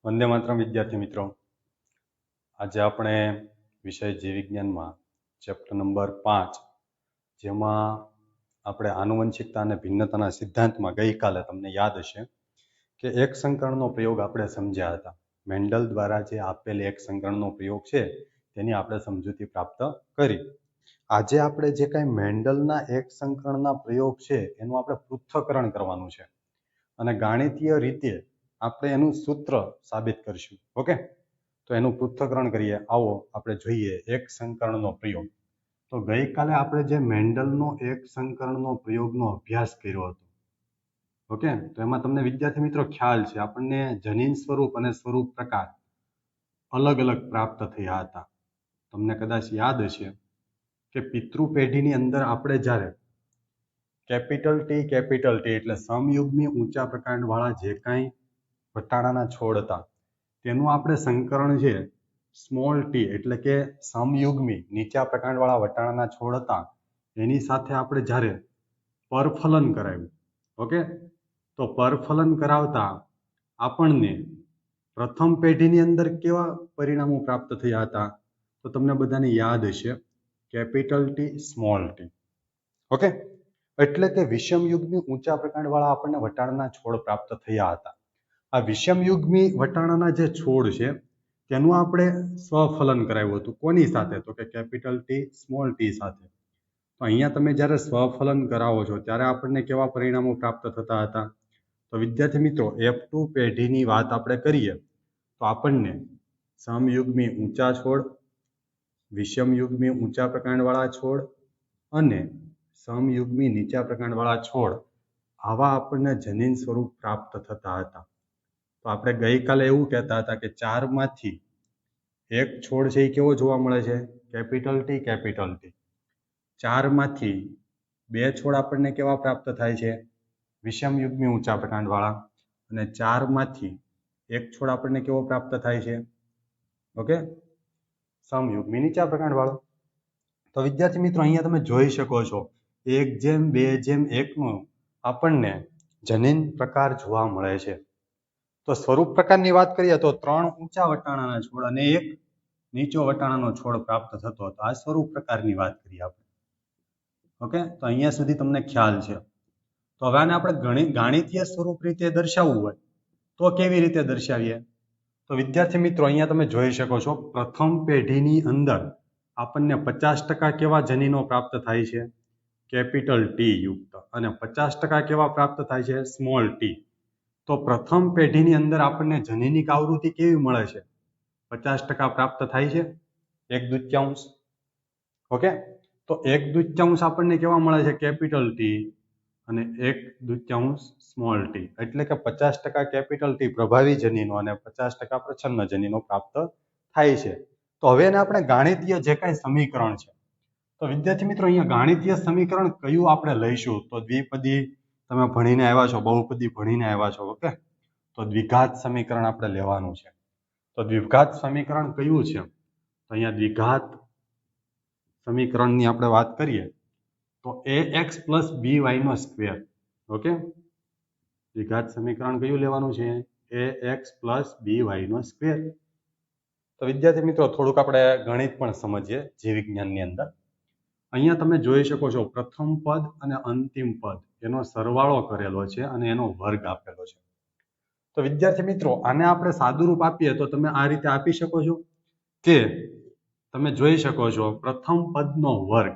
વંદે માતરમ વિદ્યાર્થી મિત્રો, આજે આપણે વિષય જીવ વિજ્ઞાનમાં ચેપ્ટર નંબર 5 જેમાં આપણે આનુવંશિકતા અને ભિન્નતાના સિદ્ધાંતમાં ગઈકાલે તમને યાદ હશે કે એક સંકરણનો પ્રયોગ આપણે સમજ્યા હતા. મેન્ડલ દ્વારા જે આપેલ એક સંકરણનો પ્રયોગ છે તેની આપણે સમજૂતી પ્રાપ્ત કરી. આજે આપણે જે કાંઈ મેન્ડલના એક સંકરણના પ્રયોગ છે એનું આપણે પૃથ્થકરણ કરવાનું છે અને ગાણિતીય રીતે આપણે એનું સૂત્ર સાબિત કરીશું. ઓકે, તો એનું પૃથ્થકરણ કરીએ. આવો આપણે જોઈએ એક સંકરણનો પ્રયોગ. તો ગઈકાલે આપણે જે મેન્ડલનો એક સંકરણનો પ્રયોગનો અભ્યાસ કર્યો હતો, ઓકે, તો એમાં તમને વિદ્યાર્થી મિત્રો ખ્યાલ છે આપણને જનીન સ્વરૂપ અને સ્વરૂપ પ્રકાર અલગ અલગ પ્રાપ્ત થયા હતા. તમને કદાચ યાદ હશે કે પિતૃ પેઢીની અંદર આપણે જ્યારે કેપિટલ ટી એટલે સમયુગ્મી ઊંચા પ્રકાંડવાળા જે કાંઈ વટાણાના છોડ હતા તેનું આપણે સંકરણ છે સ્મોલ ટી એટલે કે સમયુગ્મી નીચા પ્રકાંડવાળા વટાણાના છોડ હતા એની સાથે આપણે જ્યારે પરફલન કરાવ્યું, ઓકે, તો પરફલન કરાવતા આપણને પ્રથમ પેઢીની અંદર કેવા પરિણામો પ્રાપ્ત થયા હતા? તો તમને બધાને યાદ હશે capital T small T. Okay, એટલે કે વિષમયુગ્મી ઊંચા પ્રકાંડવાળા આપણને વટાણાના છોડ પ્રાપ્ત થયા હતા. આ વિષમયુગ્મી વટાણાના જે છોડ છે તેનું આપણે સ્વફલન કરાવ્યું હતું. કોની સાથે? તો કે કેપિટલ ટી સ્મોલ ટી સાથે. તો અહીંયા તમે જ્યારે સ્વફલન કરાવો છો ત્યારે આપણને કેવા પરિણામો પ્રાપ્ત થતા હતા? તો વિદ્યાર્થી મિત્રો F2 પેઢીની વાત આપણે કરીએ તો આપણને સમયુગ્મી ઊંચા છોડ, વિષમયુગ્મી ઊંચા પ્રકાંડવાળા છોડ અને સમયુગ્મી નીચા પ્રકાંડવાળા છોડ આવા આપણને જનીન સ્વરૂપ પ્રાપ્ત થતા હતા. તો આપણે ગઈકાલે એવું કહેતા હતા કે 4માંથી એક છોડ છે એ કેવો જોવા મળે છે? Capital T. 4માંથી 2 છોડ આપણને કેવા પ્રાપ્ત થાય છે? વિષમયુગ્મી ઊંચા પ્રકાંડવાળા. અને 4માંથી એક છોડ આપણને કેવો પ્રાપ્ત થાય છે? ઓકે, સમયુગ્મી નીચા પ્રકાંડવાળો. તો વિદ્યાર્થી મિત્રો અહીંયા તમે જોઈ શકો છો 1:2:1 આપણને જનીન પ્રકાર જોવા મળે છે. તો સ્વરૂપ પ્રકારની વાત કરીએ તો 3 ઊંચા વટાણાના છોડ અને 1 નીચો વટાણાનો છોડ પ્રાપ્ત થતો હતો. આ સ્વરૂપ પ્રકારની વાત કરીએ આપણે. ઓકે, તો અહીંયા સુધી તમને ખ્યાલ છે. તો હવે આને આપણે ગાણિતીય સ્વરૂપ રીતે દર્શાવવું હોય તો કેવી રીતે દર્શાવીએ? તો વિદ્યાર્થી મિત્રો અહીંયા તમે જોઈ શકો છો પ્રથમ પેઢીની અંદર આપણને 50% કેવા જનીનો પ્રાપ્ત થાય છે? કેપિટલ ટી યુક્ત. અને 50% કેવા પ્રાપ્ત થાય છે? Small T. તો પ્રથમ પેઢીની અંદર આપણને જનીનિક આવૃત્તિ કેવી મળે છે? 50% પ્રાપ્ત થાય છે, 1/2. ઓકે, તો 1/2 આપણને કેવા મળે છે? કેપિટલ ટી અને 1/2 સ્મોલ ટી. એટલે કે 50% કેપિટલ ટી પ્રભાવી જનીનો અને 50% પ્રચ્છન્ન જનીનો પ્રાપ્ત થાય છે. તો હવે એને આપણે ગાણિતીય જે કાંઈ સમીકરણ છે, તો વિદ્યાર્થી મિત્રો અહીંયા ગાણિતીય સમીકરણ કયું આપણે લઈશું? તો દ્વિપદી તમે ભણીને આવ્યા છો, બહુપદી ભણીને આવ્યા છો. ઓકે, તો દ્વિઘાત સમીકરણ આપણે લેવાનું છે. તો દ્વિઘાત સમીકરણ કયું છે? તો અહીંયા દ્વિઘાત સમીકરણની આપણે વાત કરીએ તો ax + by². ઓકે, દ્વિઘાત સમીકરણ કયું લેવાનું છે? ax + by². તો વિદ્યાર્થી મિત્રો થોડુંક આપણે ગણિત પણ સમજીએ જીવ વિજ્ઞાનની અંદર. અહીંયા તમે જોઈ શકો છો પ્રથમ પદ અને અંતિમ પદ એનો સરવાળો કરેલો છે અને એનો વર્ગ આપેલો છે. તો વિદ્યાર્થી મિત્રો આને આપણે સાદુરૂપ આપીએ તો તમે આ રીતે આપી શકો છો કે તમે જોઈ શકો છો પ્રથમ પદનો વર્ગ.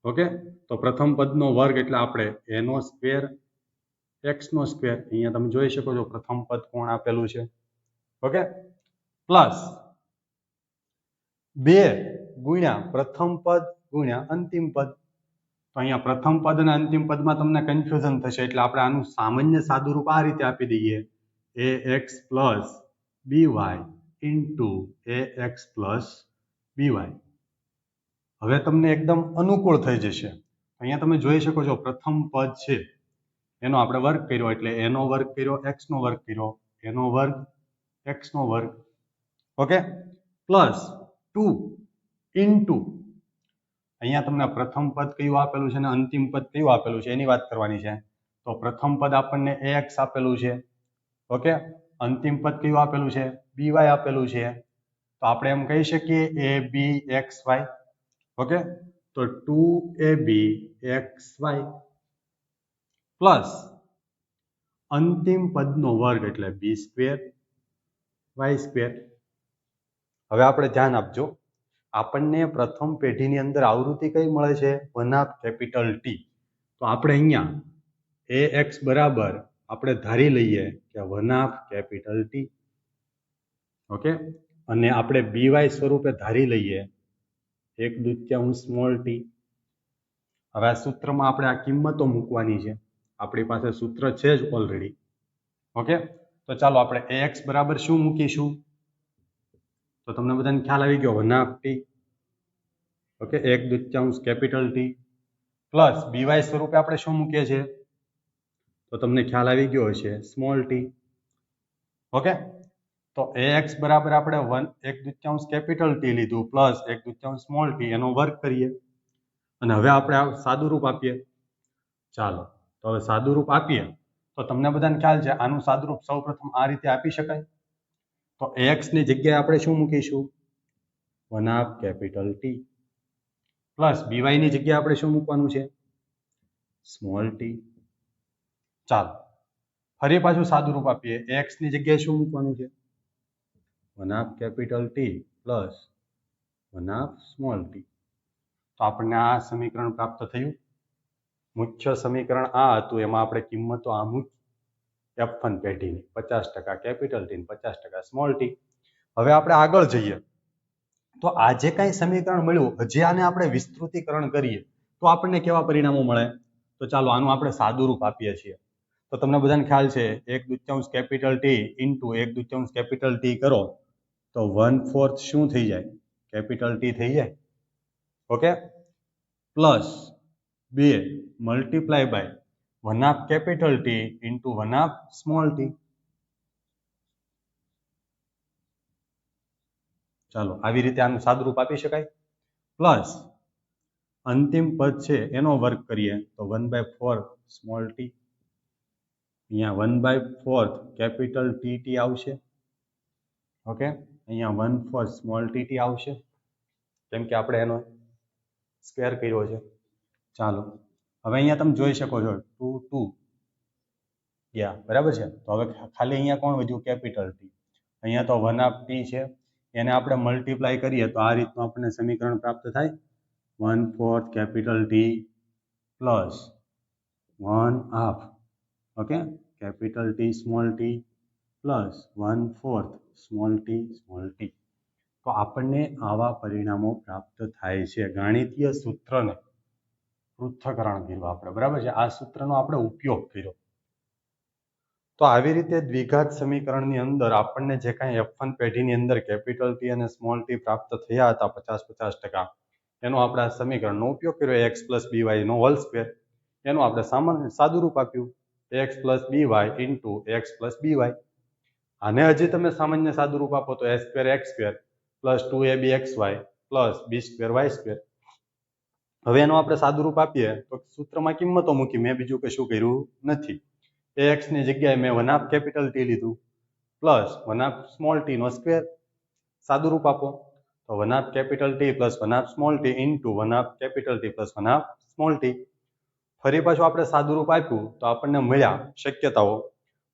ઓકે, તો પ્રથમ પદનો વર્ગ એટલે આપણે a², x². અહીંયા તમે જોઈ શકો છો પ્રથમ પદ કોણ આપેલું છે? ઓકે, પ્લસ 2 ગુણ્યા પ્રથમ પદ ગુણ્યા અંતિમ પદ. તો અહીંયા પ્રથમ પદ અને અંતિમ પદમાં તમને કન્ફ્યુઝન થશે એટલે આપણે આનું સામાન્ય સાદુરૂપ આ રીતે આપી દઈએ ax + by * ax + by. હવે તમને એકદમ અનુકૂળ થઈ જશે. અહીંયા તમે જોઈ શકો છો પ્રથમ પદ છે એનો આપણે વર્ગ કર્યો એટલે એનો વર્ગ કર્યો, એક્સનો વર્ગ કર્યો, એનો વર્ગ, એક્સનો વર્ગ. ઓકે, પ્લસ 2 * અહીંયા તમને પ્રથમ પદ કયું આપેલું છે અને અંતિમ પદ કયું આપેલું છે એની વાત કરવાની છે. તો પ્રથમ પદ આપણને ax આપેલું છે. ઓકે, અંતિમ પદ કયું આપેલું છે? by આપેલું છે. તો આપણે એમ કહી શકીએ abxy. ઓકે, તો 2abxy પ્લસ અંતિમ પદનો વર્ગ એટલે b² y². હવે આપણે ધ્યાન આપજો, આપણને પ્રથમ પેઢીની અંદર આવૃત્તિ કઈ મળે છે? 1/T. તો આપણે અહીંયા ax બરાબર આપણે ધારી લઈએ કે 1/T. ઓકે, અને આપણે by સ્વરૂપે ધારી લઈએ 1/2 t. હવે આ સૂત્રમાં આપણે આ કિંમતો મૂકવાની છે, આપણી પાસે સૂત્ર છે જ ઓલરેડી. ઓકે, તો ચાલો આપણે ax બરાબર શું મૂકીશું? તો તમને બધાને ખ્યાલ આવી ગયો 1/2 t. Okay, 1/2 T plus by સ્વરૂપે આપણે શું મૂકીએ છીએ? તો તમને ખ્યાલ આવી ગયો હશે સ્મોલ t. ઓકે, તો ax બરાબર આપણે 1/2 T લીધું પ્લસ 1/2 સ્મોલ t એનો વર્ગ કરીએ અને હવે આપણે આ સાદુરૂપ આપીએ. ચાલો, તો હવે સાદુરૂપ આપીએ તો તમને બધાને ખ્યાલ છે આનું સાદુરૂપ સૌપ્રથમ આ રીતે આપી શકાય. તો ax ની જગ્યાએ આપણે શું મૂકીશું? 1/T પ્લસ by ની જગ્યાએ આપણે શું મૂકવાનું છે? Small t. ચાલો ફરી પાછું સાદુરૂપ આપીએ, ax ની જગ્યાએ શું મૂકવાનું છે? 1/T plus 1/t. તો આપણને આ સમીકરણ પ્રાપ્ત થયું. મુખ્ય સમીકરણ આ હતું, એમાં આપણે કિંમતો આ મૂકી F1 પેઢીની 50% T 50% સ્મોલ t. હવે આપણે આગળ જઈએ તો આ જે કાંઈ સમીકરણ મળ્યું, હજી આને આપણે વિસ્તૃતીકરણ કરીએ તો આપણને કેવા પરિણામો મળે? તો ચાલો આનું આપણે સાદુરૂપ આપીએ છીએ. તો તમને બધાને ખ્યાલ છે 1/2 T ઇન્ટુ 1/2 T કરો તો 1/4 શું થઈ જાય? T થઈ જાય. Okay, plus 2 multiply by 1/T into 1/t. ચાલો આવી રીતે આનું સાદુરૂપ આપી શકાય. પ્લસ અંતિમ પદ છે એનો વર્ગ કરીએ તો 1/4 સ્મોલ t. અહીંયા 1/4 T આવશે. ઓકે, અહીંયા 1/4 સ્મોલ t આવશે કેમ કે આપણે એનો સ્ક્વેર કર્યો છે. ચાલો હવે અહીંયા તમે જોઈ શકો છો 2 ગયા, બરાબર છે. તો હવે ખાલી અહીંયા કોણ વધ્યું? T. અહીંયા તો 1/t છે, એને આપણે મલ્ટીપ્લાય કરીએ તો આ રીતનું આપણને સમીકરણ પ્રાપ્ત થાય 1/4 T plus 1/2 okay T small t plus 1/4 small t. તો આપણને આવા પરિણામો પ્રાપ્ત થાય છે. ગાણિતીય સૂત્રને પૃથ્થકરણ કર્યું આપણે, બરાબર છે. આ સૂત્રનો આપણે ઉપયોગ કર્યો. તો આવી રીતે દ્વિઘાત સમીકરણની અંદર આપણને જે કાંઈ F1 પેઢીની અંદર T અને સ્મોલ t પ્રાપ્ત થયા હતા 50% એનો આપણે આ સમીકરણનો ઉપયોગ કર્યો x પ્લસ by નો હોલ સ્ક્વેર. એનું આપણે સામાન્ય સાદુરૂપ આપ્યું x plus by into x plus by. આને હજી તમે સામાન્ય સાદુરૂપ આપો તો a² x² plus 2abxy plus b² y². હવે એનું આપણે સાદુરૂપ આપીએ તો સૂત્રમાં કિંમતો મૂકી, મેં બીજું કશું કર્યું નથી. ax ની જગ્યાએ મેં 1/T લીધું પ્લસ 1/t નો સ્ક્વેર. સાદુરૂપ આપો તો 1/T plus 1/t into 1/T plus 1/t. ફરી પાછું આપણે સાદુરૂપ આપ્યું તો આપણને મળ્યા શક્યતાઓ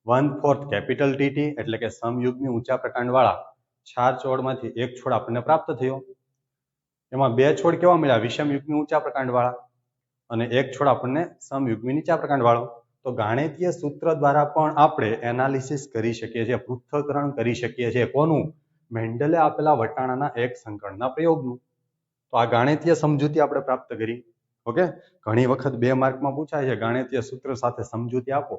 1/4 T એટલે કે સમયુગ્મી ઊંચા પ્રકાંડવાળા 4 છોડમાંથી એક છોડ આપણને પ્રાપ્ત થયો. એમાં 2 છોડ કેવા મળ્યા? વિષમયુગ્મી ઊંચા પ્રકાંડવાળા અને એક છોડ આપણને સમયુગ્મી નીચા પ્રકાંડવાળો. તો ગાણિતીય સૂત્ર દ્વારા પણ આપણે એનાલિસિસ કરી શકીએ છીએ, પૃથ્થકરણ કરી શકીએ છીએ. કોનું? મેન્ડલે આપેલા વટાણાના એક સંકળના પ્રયોગનું. તો આ ગાણિતીય સમજૂતી આપણે પ્રાપ્ત કરી. ઓકે, ઘણી વખત 2 માર્કમાં પૂછાય છે ગાણિતીય સૂત્ર સાથે સમજૂતી આપો.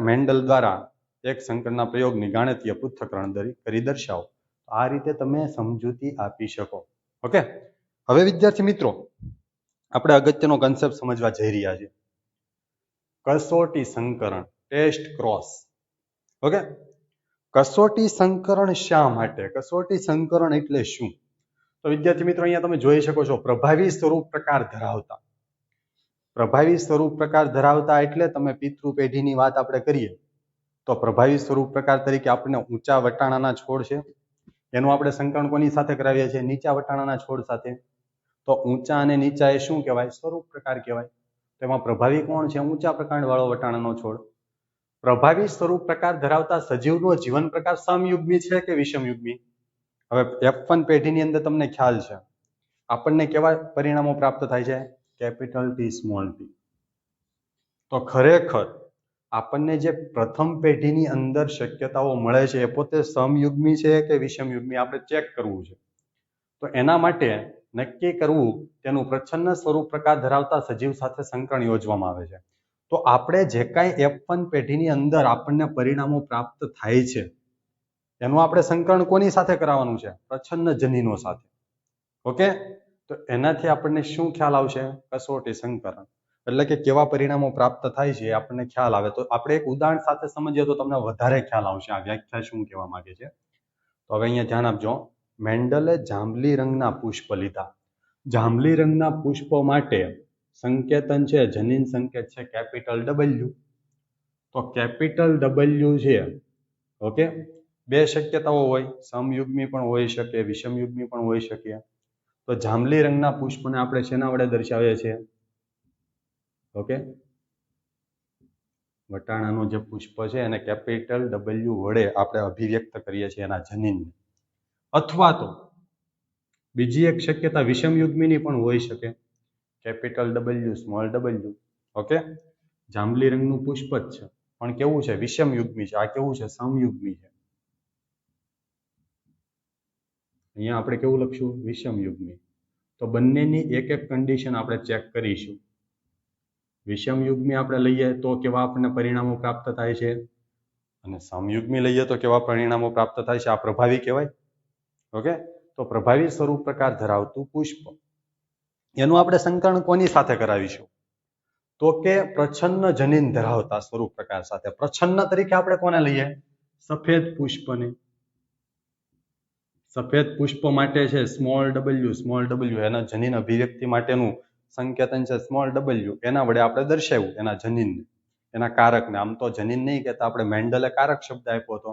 મેન્ડલ દ્વારા એક સંકળના પ્રયોગની ગાણિતીય પૃથ્થકરણ કરી દર્શાવો. આ રીતે તમે સમજૂતી આપી શકો. ઓકે, હવે વિદ્યાર્થી મિત્રો આપણે અગત્યનો કન્સેપ્ટ સમજવા જઈ રહ્યા છીએ, કસોટી સંકરણ, ટેસ્ટ ક્રોસ. ઓકે, કસોટી સંકરણ શા માટે? કસોટી સંકરણ એટલે શું? તો વિદ્યાર્થી મિત્રો અહીંયા તમે જોઈ શકો છો પ્રભાવી સ્વરૂપ પ્રકાર ધરાવતા. પ્રભાવી સ્વરૂપ પ્રકાર ધરાવતા એટલે તમે પિતૃ પેઢીની વાત આપણે કરીએ તો પ્રભાવી સ્વરૂપ પ્રકાર તરીકે આપણને ઊંચા વટાણાના છોડ છે એનું આપણે સંકરણ કોની સાથે કરાવીએ છીએ? નીચા વટાણાના છોડ સાથે. તો ઊંચા અને નીચા એ શું કહેવાય? સ્વરૂપ પ્રકાર કહેવાય. તેમાં પ્રભાવી કોણ છે? ઊંચા પ્રકારવાળો વટાણાનો છોડ. પ્રભાવી સ્વરૂપ પ્રકાર ધરાવતા સજીવનો જીવન પ્રકાર સમયુગ્મી છે કે વિષમયુગ્મી? હવે F1 પેઢીની અંદર તમને ખ્યાલ છે આપણને કેવા પરિણામો પ્રાપ્ત થાય છે? Capital T small t. તો ખરેખર આપણને જે પ્રથમ પેઢીની અંદર શક્યતાઓ મળે છે એ પોતે સમયુગ્મી છે કે વિષમયુગ્મી આપણે ચેક કરવું છે. તો એના માટે નક્કી કરવું તેનું પ્રચ્છન્ન સ્વરૂપ પ્રકાર ધરાવતા સજીવ સાથે સંકરણ યોજવામાં આવે છે. તો આપણે જે કાંઈ F1 પેઢીની અંદર આપણને પરિણામો પ્રાપ્ત થાય છે એનું આપણે સંકરણ કોની સાથે કરાવવાનું છે? પ્રચ્છન્ન જનીનો સાથે. ઓકે, તો એનાથી આપણને શું ખ્યાલ આવશે? કસોટી સંકરણ. એટલે કે કેવા પરિણામો પ્રાપ્ત થાય છે આપણને ખ્યાલ આવે. તો આપણે એક ઉદાહરણ સાથે સમજીએ તો તમને વધારે ખ્યાલ આવશે આ વ્યાખ્યા શું કહેવા માંગે છે. તો હવે અહીંયા ધ્યાન આપજો. મેન્ડલે જાંબલી રંગના પુષ્પ લીધા. જાંબલી રંગના પુષ્પ માટે સંકેતન છે, જનીન સંકેત છે કેપિટલ W. તો કેપિટલ W છે. ઓકે, બે શક્યતાઓ હોય, સમયુગ્મી પણ હોઈ શકે, વિષમયુગ્મી પણ હોઈ શકે. તો જાંબલી રંગના પુષ્પને આપણે શેના વડે દર્શાવીએ છીએ? ઓકે, વટાણાનું જે પુષ્પ છે એને કેપિટલ W વડે આપણે અભિવ્યક્ત કરીએ છીએ એના જનીનને. અથવા તો બીજી એક શક્યતા વિષમયુગ્મીની પણ હોઈ શકે, capital W small w. Okay, જાંબલી રંગનું પુષ્પ જ છે પણ કેવું છે? વિષમયુગ્મી છે. આ કેવું છે? સમયુગ્મી છે. અહીંયા આપણે કેવું લખશું? વિષમયુગ્મી. તો બંનેની એક એક કન્ડિશન આપણે ચેક કરીશું. વિષમયુગ્મી આપણે લઈએ તો કેવા આપણને પરિણામો પ્રાપ્ત થાય છે, અને સમયુગ્મી લઈએ તો કેવા પરિણામો પ્રાપ્ત થાય છે. આ પ્રભાવી કહેવાય. ઓકે, તો પ્રભાવી સ્વરૂપ પ્રકાર ધરાવતું પુષ્પ એનું આપણે સંકરણ કોની સાથે કરાવીશું? તો કે પ્રચ્છન્ન જનીન ધરાવતા સ્વરૂપ પ્રકાર સાથે. પ્રચ્છન્ન તરીકે આપણે કોને લઈએ? સફેદ પુષ્પને. સફેદ પુષ્પ માટે છે સ્મોલ w. એના જનીન અભિવ્યક્તિ માટેનું સંકેતન છે સ્મોલ w. એના વડે આપણે દર્શાવ્યું એના જનીનને, એના કારકને. આમ તો જનીન નહીં કહેતા, આપણે મેન્ડલે કારક શબ્દ આપ્યો હતો.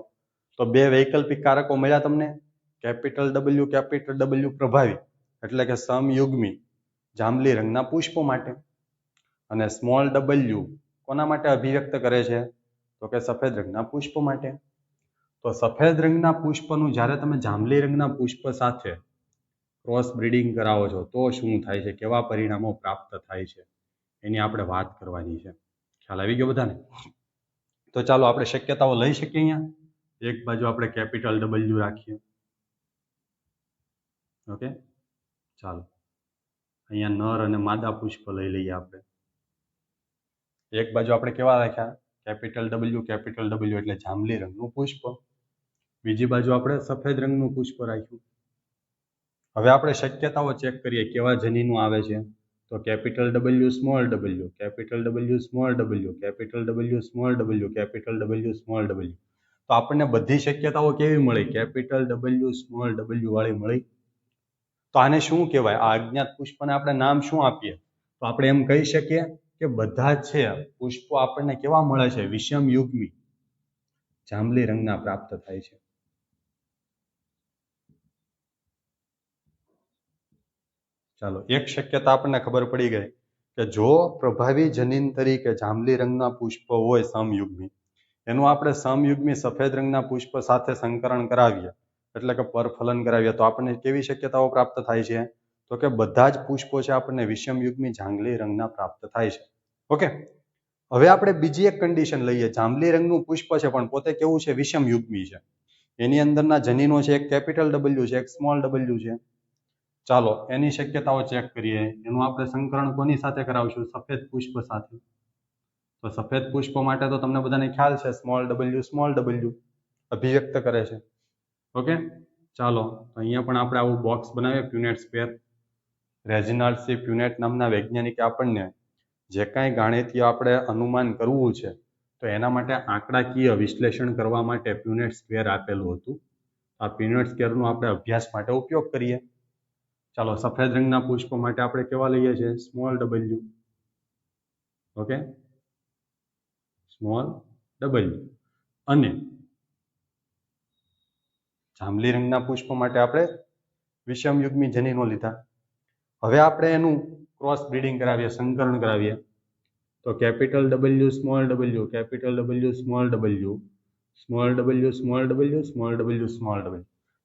તો બે વૈકલ્પિક કારકો મળ્યા તમને, કેપિટલ W પ્રભાવી એટલે કે સમયુગ્મી જાંબલી રંગના પુષ્પો માટે, અને સ્મોલ w કોના માટે અભિવ્યક્ત કરે છે? તો કે સફેદ રંગના પુષ્પ માટે. તો સફેદ રંગના પુષ્પનું જ્યારે તમે જાંબલી રંગના પુષ્પ સાથે ક્રોસ બ્રીડિંગ કરાવો છો તો શું થાય છે? કેવા પરિણામો પ્રાપ્ત થાય છે એની આપણે વાત કરવાની છે. ખ્યાલ આવી ગયો બધાને? તો ચાલો આપણે શક્યતાઓ લઈ શકીએ. અહીંયા એક બાજુ આપણે કેપિટલ W રાખીએ. ઓકે, ચાલો અહીંયા નર અને માદા પુષ્પ લઈ લઈએ આપણે. એક બાજુ આપણે કેવા રાખ્યા? કેપિટલ W એટલે જાંબલી રંગનું પુષ્પ. બીજી બાજુ આપણે સફેદ રંગનું પુષ્પ રાખ્યું. હવે આપણે શક્યતાઓ ચેક કરીએ કેવા જનીનો આવે છે. તો capital W small w, capital W small w, capital W small w, capital W small w. તો આપણને બધી શક્યતાઓ કેવી મળી? કેપિટલ W સ્મોલ w વાળી મળી. તો આને શું કહેવાય? આ અજ્ઞાત પુષ્પને આપણે નામ શું આપીએ? તો આપણે એમ કહી શકીએ કે બધા છે પુષ્પો આપણને કેવા મળે છે? વિષમયુગ્મી જાંબલી રંગના પ્રાપ્ત થાય છે. ચાલો, એક શક્યતા આપણને ખબર પડી ગઈ કે જો પ્રભાવી જનીન તરીકે જાંબલી રંગના પુષ્પ હોય સમયુગ્મી, એનું આપણે સમયુગ્મી સફેદ રંગના પુષ્પ સાથે સંકરણ કરાવીએ એટલે કે પરફલન કરાવીએ તો આપણને કેવી શક્યતાઓ પ્રાપ્ત થાય છે? તો કે બધા જ પુષ્પો છે આપણને વિષમયુગ્મી જાંબલી રંગના પ્રાપ્ત થાય છે. ઓકે, હવે આપણે બીજી એક કન્ડિશન લઈએ. જાંબલી રંગનું પુષ્પ છે પણ પોતે કેવું છે? વિષમયુગ્મી છે. એની અંદરના જનીનો છે એક કેપિટલ W છે, એક સ્મોલ w છે. ચાલો એની શક્યતાઓ ચેક કરીએ. એનું આપણે સંકરણ કોની સાથે કરાવશું? સફેદ પુષ્પ સાથે. તો સફેદ પુષ્પ માટે તો તમને બધાને ખ્યાલ છે સ્મોલ w અભિવ્યક્ત કરે છે. ઓકે, ચાલો અહીંયા પણ આપણે આવું બોક્સ બનાવીએ Punnett square. Reginald C Punnett નામના વૈજ્ઞાનિકે આપણને જે કાંઈ ગાણિતીય આપણે અનુમાન કરવું છે તો એના માટે આંકડાકીય વિશ્લેષણ કરવા માટે પ્યુનેટ સ્ક્વેર આપેલું હતું. આ પ્યુનેટ સ્ક્વેરનો આપણે અભ્યાસ માટે ઉપયોગ કરીએ. ચાલો, સફેદ રંગના પુષ્પ માટે આપણે કેવા લઈએ છીએ? Small w. Okay, small w. અને જાંબલી રંગના પુષ્પો માટે આપણે વિષમયુગ્મી જનીનો લીધા. હવે આપણે એનું ક્રોસ બ્રીડિંગ કરાવીએ, સંકરણ કરાવીએ. તો capital W small w, capital W small w, small w small w, small w small w.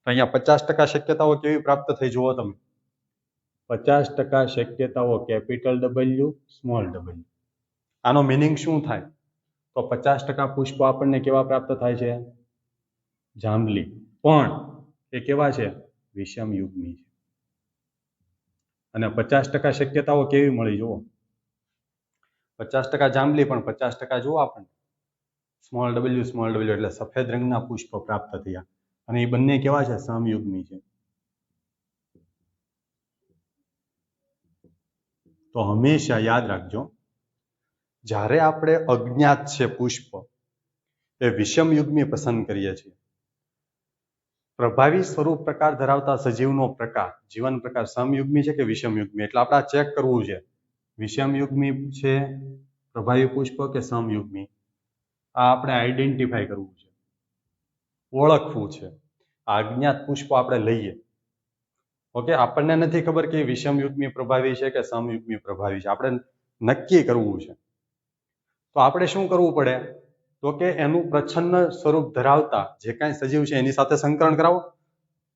તો અહીંયા 50% શક્યતાઓ કેવી પ્રાપ્ત થઈ જુઓ તમે. 50% શક્યતાઓ કેપિટલ W સ્મોલ w. આનો મિનિંગ શું થાય? તો 50% પુષ્પો આપણને કેવા પ્રાપ્ત થાય છે? જાંબલી. પણ એ કેવા છે? વિષમયુગ્મી છે. અને 50% શક્યતાઓ કેવી મળી જુઓ. 50% જાંબલી પણ 50% જુઓ આપણને સ્મોલ w એટલે સફેદ રંગના પુષ્પ પ્રાપ્ત થયા. અને એ બંને કેવા છે? સમયુગ્મી છે. તો હંમેશા યાદ રાખજો, જ્યારે આપણે અજ્ઞાત છે પુષ્પ એ વિષમયુગ્મી પસંદ કરીએ છીએ, પ્રભાવી સ્વરૂપ પ્રકાર ધરાવતા સજીવનો પ્રકાર, જીવન પ્રકાર સમયુગ્મી છે કે વિષમયુગ્મી, એટલે આપણે ચેક કરવું છે વિષમયુગ્મી છે પ્રભાવી પુષ્પ કે સમયુગ્મી. આ આપણે આઈડેન્ટિફાઈ કરવું છે, ઓળખવું છે. આ અજ્ઞાત પુષ્પ આપણે લઈએ, ઓકે, આપણને નથી ખબર કે વિષમયુગ્મી પ્રભાવી છે કે સમયુગ્મી પ્રભાવી છે, આપણે નક્કી કરવું છે. તો આપણે શું કરવું પડે? તો કે એનું પ્રચ્છન્ન સ્વરૂપ ધરાવતા જે કાંઈ સજીવ છે એની સાથે સંકરણ કરાવો.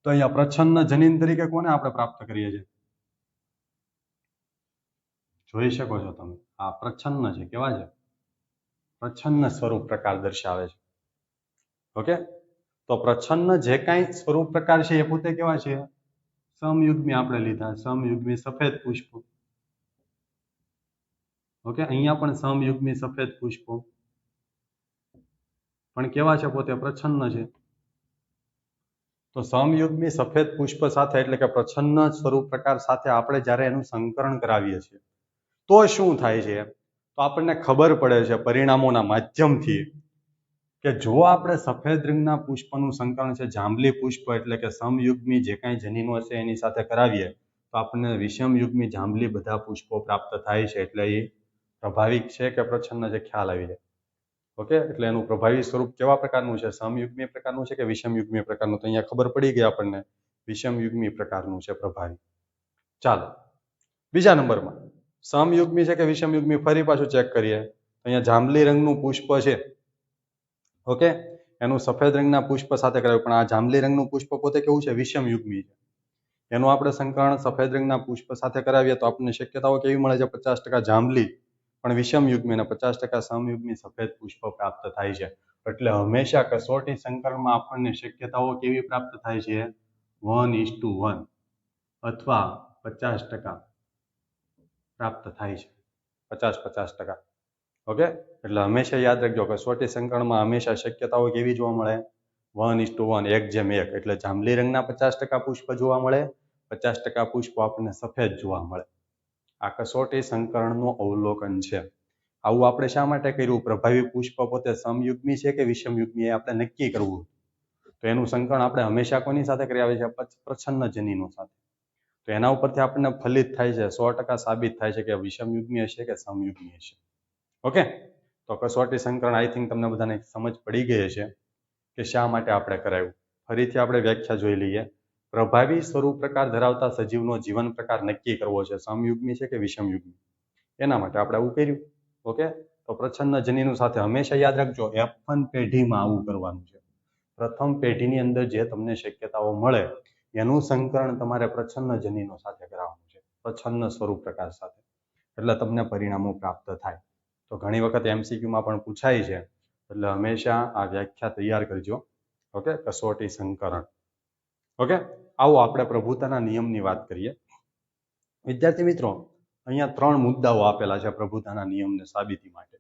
તો અહીંયા પ્રચ્છન્ન જનીન તરીકે કોને આપણે પ્રાપ્ત કરીએ છીએ? જોઈ શકો છો તમે, આ પ્રચ્છન્ન છે. કેવા છે? પ્રચ્છન્ન સ્વરૂપ પ્રકાર દર્શાવે છે. ઓકે, તો પ્રચ્છન્ન જે કાંઈ સ્વરૂપ પ્રકાર છે એ પોતે કેવા છે? સમયુગ્મી આપણે લીધા, સમયુગ્મી સફેદ પુષ્પો. ઓકે, અહીંયા પણ સમયુગ્મી સફેદ પુષ્પો, પણ કેવા છે? પોતે પ્રચ્છન્ન છે. તો સમયુગ્મી સફેદ પુષ્પ સાથે એટલે કે પ્રચ્છન્ન સ્વરૂપ પ્રકાર સાથે આપણે જ્યારે એનું સંકરણ કરાવીએ છીએ તો શું થાય છે? તો આપણને ખબર પડે છે પરિણામોના માધ્યમથી કે જો આપણે સફેદ રંગના પુષ્પનું સંકરણ છે જાંબલી પુષ્પ એટલે કે સમયુગ્મી જે કાંઈ જનીનો છે એની સાથે કરાવીએ તો આપણને વિષમયુગ્મી જાંબલી બધા પુષ્પો પ્રાપ્ત થાય છે. એટલે એ પ્રભાવિક છે કે પ્રચ્છન્ન છે ખ્યાલ આવી જાય. ઓકે, એટલે એનું પ્રભાવી સ્વરૂપ કેવા પ્રકારનું છે? સમયુગ્મી પ્રકારનું છે કે વિષમયુગ્મી પ્રકારનું? તો અહીંયા ખબર પડી ગઈ આપણને, વિષમયુગ્મી પ્રકારનું છે પ્રભાવી. ચાલો બીજા નંબરમાં સમયુગ્મી છે કે વિષમયુગ્મી ફરી પાછું ચેક કરીએ. અહીંયા જાંબલી રંગનું પુષ્પ છે, ઓકે, એનું સફેદ રંગના પુષ્પ સાથે કરાવ્યું, પણ આ જાંબલી રંગનું પુષ્પ પોતે કેવું છે? વિષમયુગ્મી છે. એનું આપણે સંકરણ સફેદ રંગના પુષ્પ સાથે કરાવીએ તો આપણને શક્યતાઓ કેવી મળે છે? 50% જાંબલી પણ વિષમયુગ્મી અને 50% સમયુગ્મી સફેદ પુષ્પ પ્રાપ્ત થાય છે. એટલે હંમેશા કસોટી સંકરણમાં આપણને શક્યતાઓ કેવી પ્રાપ્ત થાય છે? 1:1 અથવા 50% પ્રાપ્ત થાય છે. 50-50%. ઓકે, એટલે હંમેશા યાદ રાખજો, કસોટી સંકરણમાં હંમેશા શક્યતાઓ કેવી જોવા મળે? 1:1, 1:1. એટલે જાંબલી રંગના 50% પુષ્પ જોવા મળે, 50% પુષ્પ આપણને સફેદ જોવા મળે. આ કસોટી સંકરણનું અવલોકન છે. આવું આપણે શા માટે કર્યું? પ્રભાવી પુષ્પ પોતે સમયુગ્મી છે કે વિષમયુગ્મી એ આપણે નક્કી કરવું. તો એનું સંકરણ આપણે હંમેશા કોની સાથે કરી આવે છે? પ્રચ્છન્ન જનીનો સાથે. તો એના ઉપરથી આપણને ફલિત થાય છે, 100% સાબિત થાય છે કે વિષમયુગ્મી હશે કે સમયુગ્મી હશે. ઓકે, તો કસોટી સંકરણ આઈ થિંક તમને બધાને સમજ પડી ગઈ હશે કે શા માટે આપણે કરાવ્યું. ફરીથી આપણે વ્યાખ્યા જોઈ લઈએ. પ્રભાવી સ્વરૂપ પ્રકાર ધરાવતા સજીવનો જીવન પ્રકાર નક્કી કરવો છે, સમયુગ્મી છે કે વિષમયુગ્મી, એના માટે આપણે આવું કર્યું. ઓકે, તો પ્રચ્છન્ન જનીનો સાથે હંમેશા યાદ રાખજો F1 પેઢીમાં આવું કરવાનું છે. પ્રથમ પેઢીની અંદર જે તમને શક્યતાઓ મળે એનું સંકરણ તમારે પ્રચ્છન્ન જનીનો સાથે કરાવવાનું છે, પ્રચ્છન્ન સ્વરૂપ પ્રકાર સાથે, એટલે તમને પરિણામો પ્રાપ્ત થાય. તો ઘણી વખત MCQમાં પણ પૂછાય છે, એટલે હંમેશા આ વ્યાખ્યા તૈયાર કરજો. ઓકે, કસોટી સંકરણ. ઓકે, આવો આપણે પ્રભુતાના નિયમની વાત કરીએ. વિદ્યાર્થી મિત્રો, અહીંયા 3 મુદ્દાઓ આપેલા છે પ્રભુતાના નિયમને સાબિતી માટે.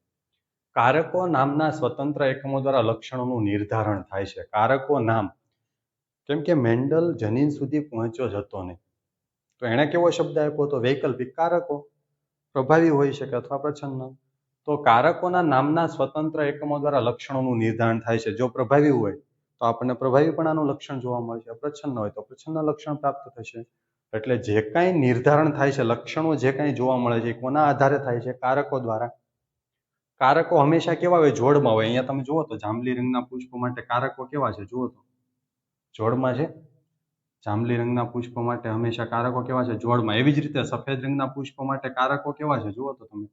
કારકો નામના સ્વતંત્ર એકમો દ્વારા લક્ષણોનું નિર્ધારણ થાય છે. કારકો નામ, કેમ કે મેન્ડલ જનીન સુધી પહોંચ્યો જ હતો નહીં, તો એણે કેવો શબ્દ આપ્યો? તો વૈકલ્પિક કારકો, પ્રભાવી હોઈ શકે અથવા પ્રચ્છન્ન. તો કારકોના નામના સ્વતંત્ર એકમો દ્વારા લક્ષણોનું નિર્ધારણ થાય છે. જો પ્રભાવી હોય તો આપણને પ્રભાવીપણાનું લક્ષણ જોવા મળશે, પ્રચ્છન્ન હોય તો પ્રચ્છન્ન લક્ષણ પ્રાપ્ત થશે. એટલે જે કાંઈ નિર્ધારણ થાય છે, લક્ષણો જે કાંઈ જોવા મળે છે, કોના આધારે થાય છે? કારકો દ્વારા. કારકો હંમેશા કેવા હોય? જોડમાં હોય. અહીંયા તમે જુઓ તો જાંબલી રંગના પુષ્પો માટે કારકો કેવા છે? જુઓ તો જોડમાં છે. જાંબલી રંગના પુષ્પો માટે હંમેશા કારકો કેવા છે? જોડમાં. એવી જ રીતે સફેદ રંગના પુષ્પો માટે કારકો કેવા છે? જુઓ તો તમે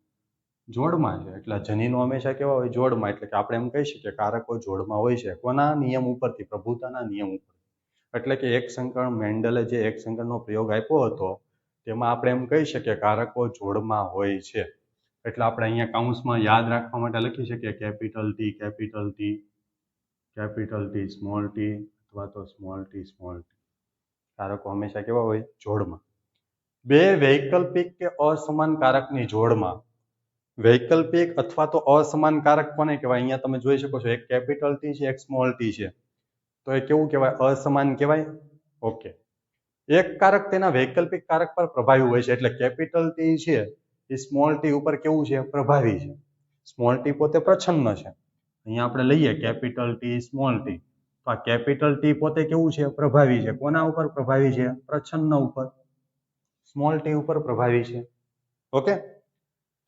જોડમાં છે. એટલે જનીનો હંમેશા કેવા હોય? જોડમાં. એટલે કે આપણે એમ કહી શકીએ કારકો જોડમાં હોય છે. કોના નિયમ ઉપરથી? પ્રભુતાના નિયમ ઉપર. એટલે કે એક સંકર મેન્ડલે જે એક સંકરનો પ્રયોગ આપ્યો હતો તેમાં આપણે એમ કહી શકીએ કારકો જોડમાં હોય છે. એટલે આપણે અહીંયા કાઉન્સમાં યાદ રાખવા માટે લખી શકીએ capital T, capital T, capital T, small T અથવા તો સ્મોલ ટી, સ્મોલ ટી. કારકો હંમેશા કેવા હોય? જોડમાં. બે વૈકલ્પિક કે અસમાન કારકની જોડમાં વૈકલ્પિક અથવા તો અસમાન કારક કોને કહેવાય? અહીંયા તમે જોઈ શકો છો એક કેપિટલ ટી છે, એક સ્મોલ ટી છે. તો એ કેવું કહેવાય? અસમાન કહેવાય. ઓકે. એક કારક તેના વૈકલ્પિક કારક પર પ્રભાવી હોય છે. એટલે કેપિટલ ટી છે એ સ્મોલ ટી ઉપર કેવું છે? પ્રભાવી છે. સ્મોલ ટી પોતે પ્રચ્છન્ન છે. અહીંયા આપણે લઈએ કેપિટલ ટી, સ્મોલ ટી. તો આ કેપિટલ ટી પોતે કેવું છે? પ્રભાવી છે. કોના ઉપર પ્રભાવી છે? પ્રચ્છન્ન ઉપર. સ્મોલ ટી ઉપર પ્રભાવી છે. ઓકે.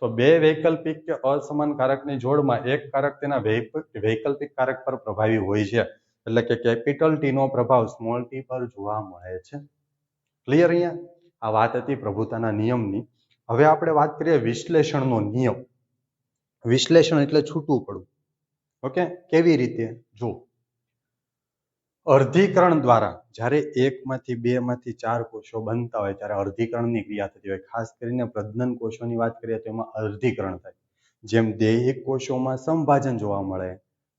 તો બે વૈકલ્પિક કે અસમાન કારકની જોડમાં એક કારક તેના વૈકલ્પિક કારક પર પ્રભાવી હોય છે. એટલે કે કેપિટલ ટી નો પ્રભાવ સ્મોલ ટી પર જોવા મળે છે. ક્લિયર? અહીંયા આ વાત હતી પ્રભુતાના નિયમની. હવે આપણે વાત કરીએ વિશ્લેષણનો નિયમ. વિશ્લેષણ એટલે છૂટું પડવું. ઓકે. કેવી રીતે? જો અર્ધીકરણ દ્વારા જ્યારે એકમાંથી બે માંથી ચાર કોષો બનતા હોય ત્યારે અર્ધીકરણની ક્રિયા થતી હોય. ખાસ કરીને પ્રજનન કોષોની વાત કરીએ તો એમાં અર્ધીકરણ થાય. જેમ દૈહિક કોષોમાં સમભાજન જોવા મળે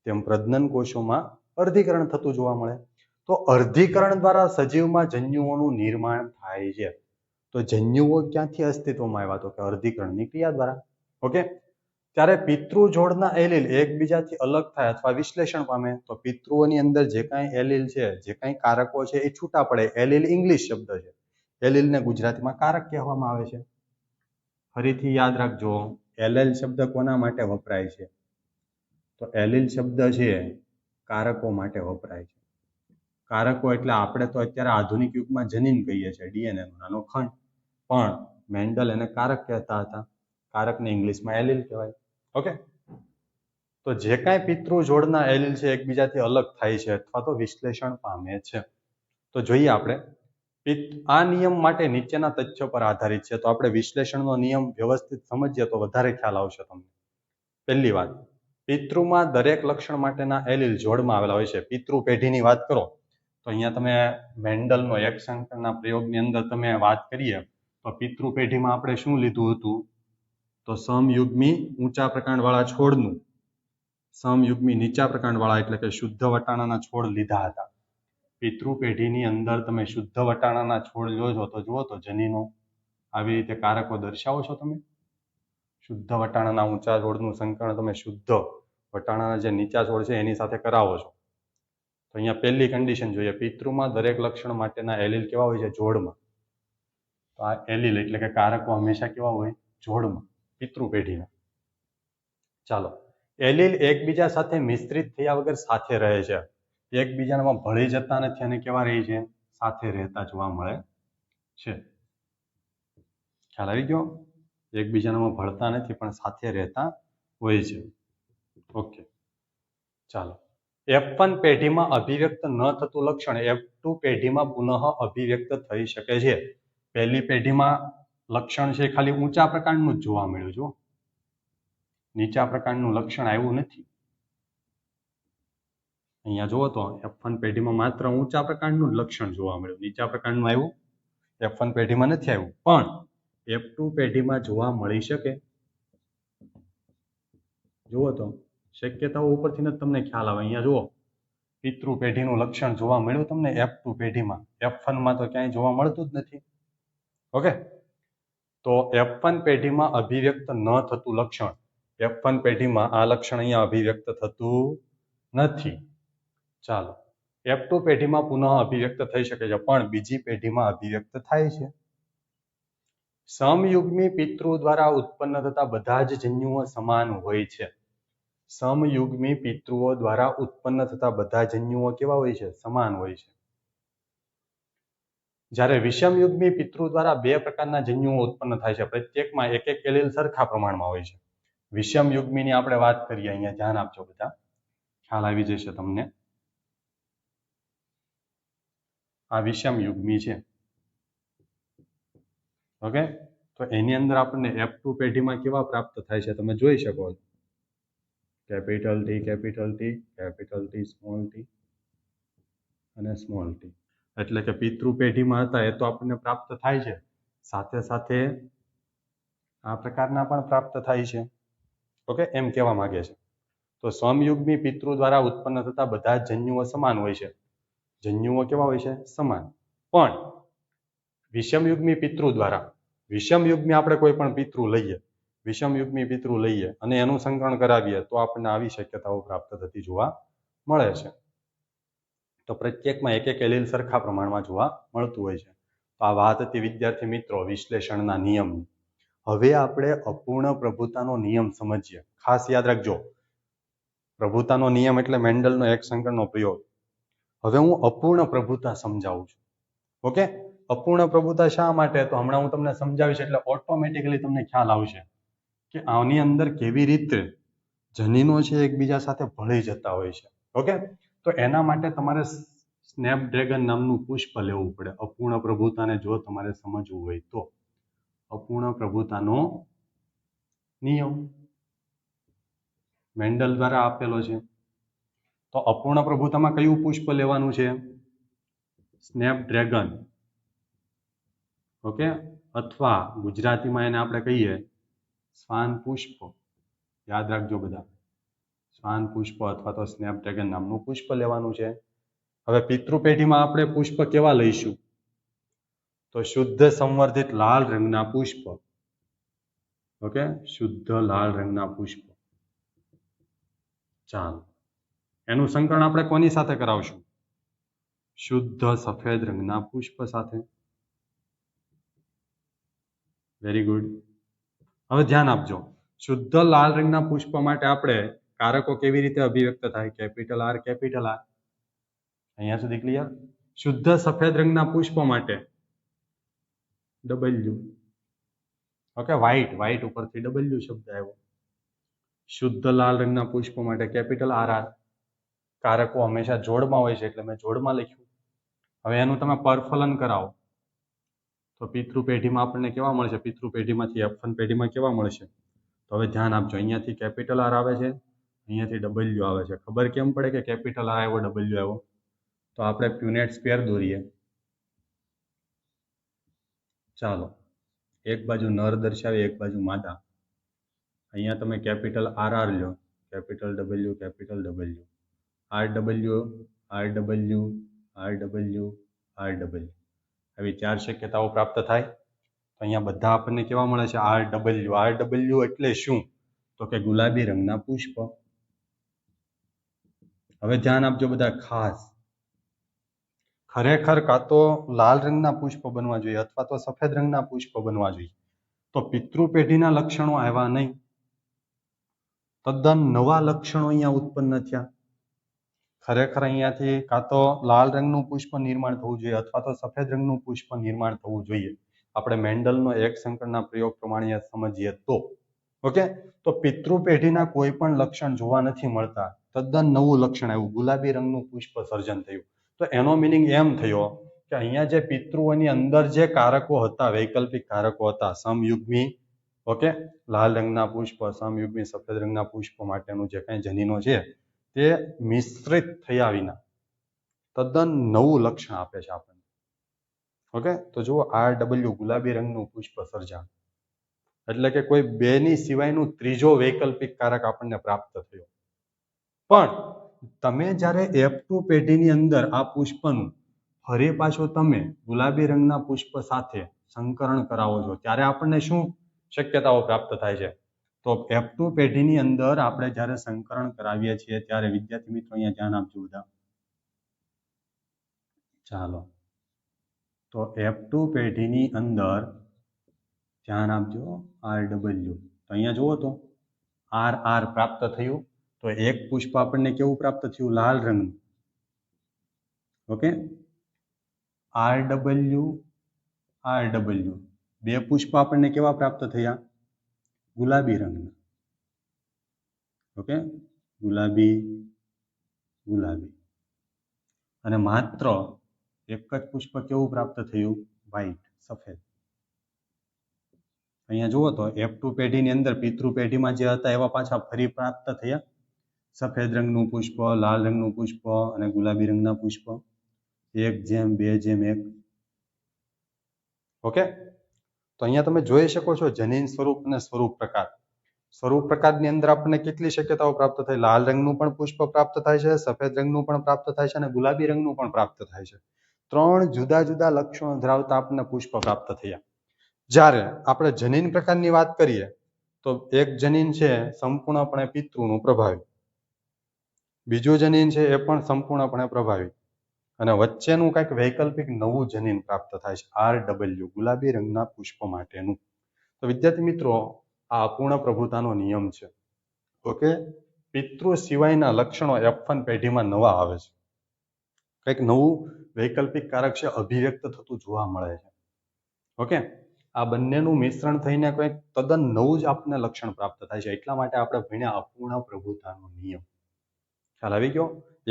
તેમ પ્રજનન કોષોમાં અર્ધીકરણ થતું જોવા મળે. તો અર્ધીકરણ દ્વારા સજીવમાં જન્યુઓનું નિર્માણ થાય છે. તો જન્યુઓ ક્યાંથી અસ્તિત્વમાં આવ્યા? તો કે અર્ધીકરણની ક્રિયા દ્વારા. ઓકે. ત્યારે પિતૃ જોડના એલીલ એકબીજાથી અલગ થાય અથવા વિશ્લેષણ પામે તો પિતૃઓની અંદર જે કાંઈ એલીલ છે, જે કાંઈ કારકો છે એ છૂટા પડે. એલીલ ઇંગ્લિશ શબ્દ છે. એલીલને ગુજરાતીમાં કારક કહેવામાં આવે છે. ફરીથી યાદ રાખજો, એલેલ શબ્દ કોના માટે વપરાય છે? તો એલીલ શબ્દ છે કારકો માટે વપરાય છે. કારકો એટલે આપણે તો અત્યારે આધુનિક યુગમાં જનીન કહીએ છીએ, ડીએનએ નો નાનો ખંડ. પણ મેન્ડલ એને કારક કહેતા હતા. કારકને ઇંગ્લિશમાં એલીલ કહેવાય. ઓકે. તો જે કાંઈ પિતૃ જોડના એલીલ છે એકબીજાથી અલગ થાય છે અથવા તો વિશ્લેષણ પામે છે. તો જોઈએ આપણે આ નિયમ માટે નીચેના તથ્યો પર આધારિત છે. તો આપણે વિશ્લેષણનો નિયમ વ્યવસ્થિત સમજીએ તો વધારે ખ્યાલ આવશે તમને. પહેલી વાત, પિતૃમાં દરેક લક્ષણ માટેના એલીલ જોડમાં આવેલા હોય છે. પિતૃ પેઢીની વાત કરો તો અહીંયા તમે મેન્ડલનો એક સંકરના પ્રયોગની અંદર તમે વાત કરીએ તો પિતૃ પેઢીમાં આપણે શું લીધું હતું? તો સમયુગ્મી ઊંચા પ્રકાંડવાળા છોડનું સમયુગ્મી નીચા પ્રકાંડવાળા એટલે કે શુદ્ધ વટાણાના છોડ લીધા હતા. પિતૃ પેઢીની અંદર તમે શુદ્ધ વટાણાના છોડ જોજો તો જુઓ તો જનીનો આવી રીતે કારકો દર્શાવો છો તમે. શુદ્ધ વટાણાના ઊંચા છોડનું સંકરણ તમે શુદ્ધ વટાણાના જે નીચા છોડ છે એની સાથે કરાવો છો. તો અહીંયા પહેલી કન્ડિશન જોઈએ, પિતૃમાં દરેક લક્ષણ માટેના એલીલ કેવા હોય છે? જોડમાં. તો આ એલીલ એટલે કે કારકો હંમેશા કેવા હોય? જોડમાં. પિતૃ પેઢીના. ચાલો, એલીલ એકબીજા સાથે મિશ્રિત થયા વગર સાથે રહે છે. એકબીજામાં ભળી જતા નથી અને કેવા રહે છે? સાથે રહેતા જોવા મળે છે. ખ્યાલ આવી ગયો? એકબીજામાં ભળતા નથી પણ સાથે રહેતા હોય છે. ઓકે. ચાલો, F1 પેઢીમાં અભિવ્યક્ત ન થતું લક્ષણ F2 પેઢીમાં પુનઃ અભિવ્યક્ત થઈ શકે છે. પહેલી પેઢીમાં લક્ષણ છે ખાલી ઊંચા પ્રકારનું જ જોવા મળ્યું. જો નીચા પ્રકારનું લક્ષણ આવ્યું નથી. અહીંયા જુઓ તો F1 પેઢીમાં માત્ર ઊંચા પ્રકારનું જ લક્ષણ જોવા મળ્યું. નીચા પ્રકારનું આવ્યું F1 પેઢીમાં નથી આવ્યું. પણ F2 પેઢીમાં જોવા મળી શકે. જુઓ તો શક્યતાઓ ઉપરથી જ તમને ખ્યાલ આવે. અહીંયા જુઓ પિતૃ પેઢીનું લક્ષણ જોવા મળ્યું તમને F2 પેઢીમાં. F1 માં તો ક્યાંય જોવા મળતું જ નથી. ઓકે. તો F1 પેઢીમાં અભિવ્યક્ત ન થતું લક્ષણ, F1 પેઢીમાં આ લક્ષણ અહીંયા અભિવ્યક્ત થતું નથી. ચાલો, F2 પેઢીમાં પુનઃ અભિવ્યક્ત થઈ શકે છે પણ બીજી પેઢીમાં અભિવ્યક્ત થાય છે. સમયુગ્મી પિતૃ દ્વારા ઉત્પન્ન થતા બધા જ જન્યુઓ સમાન હોય છે. સમયુગ્મી પિતૃઓ દ્વારા ઉત્પન્ન થતા બધા જન્યુઓ કેવા હોય છે? સમાન હોય છે. જ્યારે વિષમયુગ્મી પિતૃ દ્વારા બે પ્રકારના જન્યુઓ ઉત્પન્ન થાય છે. પ્રત્યેકમાં એક એક એલીલ સરખા પ્રમાણમાં હોય છે. વિષમ યુગ્મીની આપણે વાત કરીએ, અહીંયા ધ્યાન આપજો બધા, ખ્યાલ આવી જશે તમને. આ વિષમ યુગ્મી છે. ઓકે, તો એની અંદર આપણને F2 પેઢીમાં કેવા પ્રાપ્ત થાય છે તમે જોઈ શકો છો. Capital T, capital T, capital T, small T અને સ્મોલ ટી. એટલે કે પિતૃ પેઢીમાં હતા એ તો આપણને પ્રાપ્ત થાય છે, સાથે સાથે આ પ્રકારના પણ પ્રાપ્ત થાય છે. ઓકે, એમ કહેવા માંગે છે. તો સમયુગ્મી પિતૃ દ્વારા ઉત્પન્ન થતા બધા જન્યુઓ સમાન હોય છે. જન્યુઓ કેવા હોય છે? સમાન. પણ વિષમયુગ્મી પિતૃ દ્વારા, વિષમયુગ્મી આપણે કોઈ પણ પિતૃ લઈએ, વિષમયુગ્મી પિતૃ લઈએ અને એનું સંકરણ કરાવીએ તો આપણને આવી શક્યતાઓ પ્રાપ્ત થતી જોવા મળે છે. તો પ્રત્યેકમાં એક એક એલીલ સરખા પ્રમાણમાં જોવા મળતું હોય છે. તો આ વાત હતી વિદ્યાર્થી મિત્રો વિશ્લેષણના નિયમની. હવે આપણે અપૂર્ણ પ્રભુતાનો નિયમ સમજીએ. ખાસ યાદ રાખજો, પ્રભુતાનો નિયમ એટલે મેન્ડલનો એક સંકરણનો પ્રયોગ. હવે હું અપૂર્ણ પ્રભુતા સમજાવું છું. ઓકે, અપૂર્ણ પ્રભુતા શા માટે? તો હમણાં હું તમને સમજાવીશ એટલે ઓટોમેટિકલી તમને ખ્યાલ આવશે કે આની અંદર કેવી રીતે જનીનો છે એકબીજા સાથે ભળી જતા હોય છે. ઓકે, તો એના માટે તમારે સ્નેપડ્રેગન નામનું પુષ્પ લેવું પડે અપૂર્ણ પ્રભુતાને જો તમારે સમજવું હોય તો. અપૂર્ણ પ્રભુતાનો નિયમ મેન્ડલ દ્વારા આપેલો છે. તો અપૂર્ણ પ્રભુતામાં કયું પુષ્પ લેવાનું છે? સ્નેપડ્રેગન. ઓકે, અથવા ગુજરાતીમાં એને આપણે કહીએ શ્વાન પુષ્પ. યાદ રાખજો બધા, શ્વાન પુષ્પ અથવા તો સ્નેપડ્રેગન નામનું પુષ્પ લેવાનું છે. હવે પિતૃ પેઢીમાં આપણે પુષ્પ કેવા લઈશું? તો શુદ્ધ સંવર્ધિત લાલ રંગના પુષ્પ. ઓકે, શુદ્ધ લાલ રંગના પુષ્પ. ચાલો, એનું સંકરણ આપણે કોની સાથે કરાવશું? શુદ્ધ સફેદ રંગના પુષ્પ સાથે. Very good. હવે ધ્યાન આપજો, શુદ્ધ લાલ રંગના પુષ્પ માટે આપણે કારકો કેવી રીતે અભિવ્યક્ત થાય? Capital R, capital R. અહીંયા સુધી ક્લિયર? શુદ્ધ સફેદ રંગના પુષ્પ માટે ડબલ્યુ. ઓકે, વ્હાઈટ, વ્હાઈટ ઉપરથી ડબલ્યુ શબ્દ આવ્યો. શુદ્ધ લાલ રંગના પુષ્પ માટે કેપિટલ આર આર. કારકો હંમેશા જોડમાં હોય છે એટલે મેં જોડમાં લખ્યું. હવે એનું તમે પરફલન કરાવો તો પિતૃ પેઢીમાં આપણને કેવા મળશે? પિતૃ પેઢીમાંથી F1 પેઢીમાં કેવા મળશે? તો હવે ધ્યાન આપજો, અહીંયાથી કેપિટલ આર આવે છે, અહીંયાથી ડબલ્યુ આવે છે. ખબર કેમ પડે કે કેપિટલ આર આવ્યો, ડબલ્યુ આવ્યો? તો આપણે પ્યુનેટ સ્ક્વેર દોરીએ. ચાલો, એક બાજુ નર દર્શાવી, એક બાજુ માદા. અહીંયા તમે કેપિટલ આર આર લો, capital W, capital W, R W, R W, R W, R W. આવી 4 શક્યતાઓ પ્રાપ્ત થાય. તો અહીંયા બધા આપણને કેવા મળે છે? R W. આર ડબલ્યુ એટલે શું? તો કે ગુલાબી રંગના પુષ્પ. હવે ધ્યાન આપજો બધા ખાસ, ખરેખર કાં તો લાલ રંગના પુષ્પ બનવા જોઈએ અથવા તો સફેદ રંગના પુષ્પ બનવા જોઈએ. તો પિતૃ પેઢીના લક્ષણો આવ્યા નહીં, તદ્દન નવા લક્ષણો અહીંયા ઉત્પન્ન થયા. ખરેખર અહીંયાથી કાં તો લાલ રંગનું પુષ્પ નિર્માણ થવું જોઈએ અથવા તો સફેદ રંગનું પુષ્પ નિર્માણ થવું જોઈએ. આપણે મેન્ડલનો એક સંકરના પ્રયોગ પ્રમાણે સમજીએ તો. ઓકે, તો પિતૃ પેઢીના કોઈ પણ લક્ષણ જોવા નથી મળતા, તદ્દન નવું લક્ષણ આવ્યું, ગુલાબી રંગનું પુષ્પ સર્જન થયું. તો એનો મિનિંગ એમ થયો કે અહીંયા જે પિતૃઓની અંદર જે કારકો હતા, વૈકલ્પિક કારકો હતા, સમયુગ્મી, ઓકે, લાલ રંગના પુષ્પ, સમયુગ્મી સફેદ રંગના પુષ્પ માટેનું જે કંઈ જનીનો છે તે મિશ્રિત થયા વિના તદ્દન નવું લક્ષણ આપે છે આપણને. ઓકે, તો જુઓ આર ડબલ્યુ ગુલાબી રંગનું પુષ્પ સર્જાણ, એટલે કે કોઈ બેની સિવાયનું ત્રીજો વૈકલ્પિક કારક આપણને પ્રાપ્ત થયો. પણ તમે જ્યારે F2 પેઢીની અંદર આ પુષ્પનું ફરી પાછો તમે ગુલાબી રંગના પુષ્પ સાથે સંકરણ કરાવો છો ત્યારે આપણને શું શક્યતાઓ પ્રાપ્ત થાય છે? તો F2 પેઢીની અંદર આપણે જ્યારે સંકરણ કરાવીએ છીએ ત્યારે વિદ્યાર્થી મિત્રો અહીંયા ધ્યાન આપજો બધા. ચાલો, તો F2 પેઢીની અંદર ધ્યાન આપજો, આર ડબલ્યુ. તો અહીંયા જુઓ તો આર આર પ્રાપ્ત થયું. તો એક પુષ્પ આપણને કેવું પ્રાપ્ત થયું? લાલ રંગનું. Okay, R W, R W. બે પુષ્પ આપણને કેવા પ્રાપ્ત થયા? ગુલાબી રંગના. ઓકે, ગુલાબી ગુલાબી. અને માત્ર એક જ પુષ્પ કેવું પ્રાપ્ત થયું? વ્હાઈટ, સફેદ. અહીંયા જુઓ તો F2 પેઢીની અંદર પિતૃ પેઢીમાં જે હતા એવા પાછા ફરી પ્રાપ્ત થયા. સફેદ રંગનું પુષ્પ, લાલ રંગનું પુષ્પ અને ગુલાબી રંગના પુષ્પ. 1:2:1. ઓકે, તો અહીંયા તમે જોઈ શકો છો જનીન સ્વરૂપ અને સ્વરૂપ પ્રકાર. સ્વરૂપ પ્રકારની અંદર આપણને કેટલી શક્યતાઓ પ્રાપ્ત થાય? લાલ રંગનું પણ પુષ્પ પ્રાપ્ત થાય છે, સફેદ રંગનું પણ પ્રાપ્ત થાય છે અને ગુલાબી રંગનું પણ પ્રાપ્ત થાય છે. 3 જુદા જુદા લક્ષણો ધરાવતા આપણને પુષ્પ પ્રાપ્ત થયા. જ્યારે આપણે જનીન પ્રકારની વાત કરીએ તો એક જનીન છે સંપૂર્ણપણે પિતૃનું પ્રભાવી, બીજું જનીન છે એ પણ સંપૂર્ણપણે પ્રભાવી, અને વચ્ચેનું કંઈક વૈકલ્પિક નવું જનીન પ્રાપ્ત થાય છે, RW, ગુલાબી રંગના પુષ્પ માટેનું. તો વિદ્યાર્થી મિત્રો, આ અપૂર્ણ પ્રભુતાનો નિયમ છે. ઓકે, પિતૃ સિવાયના લક્ષણો F1 પેઢીમાં નવા આવે છે, કંઈક નવું વૈકલ્પિક કારક છે અભિવ્યક્ત થતું જોવા મળે છે. ઓકે, આ બંનેનું મિશ્રણ થઈને કંઈક તદ્દન નવું જ આપણને લક્ષણ પ્રાપ્ત થાય છે. એટલા માટે આપણે ભણ્યા અપૂર્ણ પ્રભુતાનો નિયમ. ખ્યાલ આવી ગયો?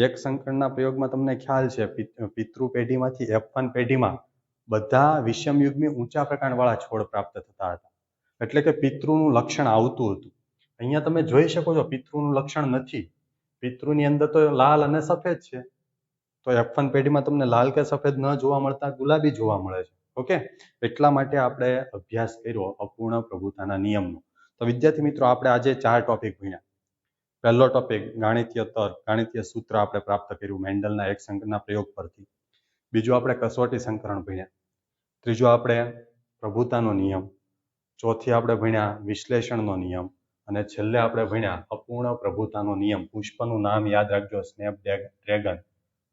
એક સંકળના પ્રયોગમાં તમને ખ્યાલ છે પિતૃ પેઢીમાંથી F1 પેઢીમાં બધા વિષમયુગ્મી ઊંચા પ્રકારવાળા છોડ પ્રાપ્ત થતા હતા, એટલે કે પિતૃનું લક્ષણ આવતું હતું. અહીંયા તમે જોઈ શકો છો પિતૃનું લક્ષણ નથી. પિતૃની અંદર તો લાલ અને સફેદ છે, તો F1 પેઢીમાં તમને લાલ કે સફેદ ન જોવા મળતા ગુલાબી જોવા મળે છે. ઓકે, એટલા માટે આપણે અભ્યાસ કર્યો અપૂર્ણ પ્રભુતાના નિયમનો. તો વિદ્યાર્થી મિત્રો, આપણે આજે 4 ટોપિક ભણ્યા. પહેલો ટોપિક ગાણિતીય તર્ક, ગાણિતીય સૂત્ર આપણે પ્રાપ્ત કર્યું મેન્ડલના એક સંકરના પ્રયોગ પરથી. બીજું આપણે કસોટી સંકરણ ભણ્યા. ત્રીજો આપણે પ્રભુતાનો નિયમ. ચોથી આપણે ભણ્યા વિશ્લેષણનો નિયમ. અને છેલ્લે આપણે ભણ્યા અપૂર્ણ પ્રભુતાનો નિયમ. પુષ્પનું નામ યાદ રાખજો, સ્નેપડ્રેગન,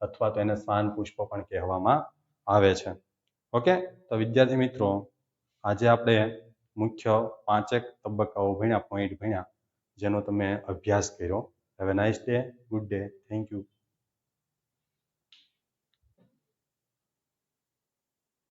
અથવા તો એને શ્વાન પુષ્પ પણ કહેવામાં આવે છે. ઓકે, તો વિદ્યાર્થી મિત્રો, આજે આપણે મુખ્ય 5 તબક્કાઓ ભણ્યા, પોઈન્ટ ભણ્યા, જેનો તમે અભ્યાસ કર્યો. Have a nice day, good day, thank you.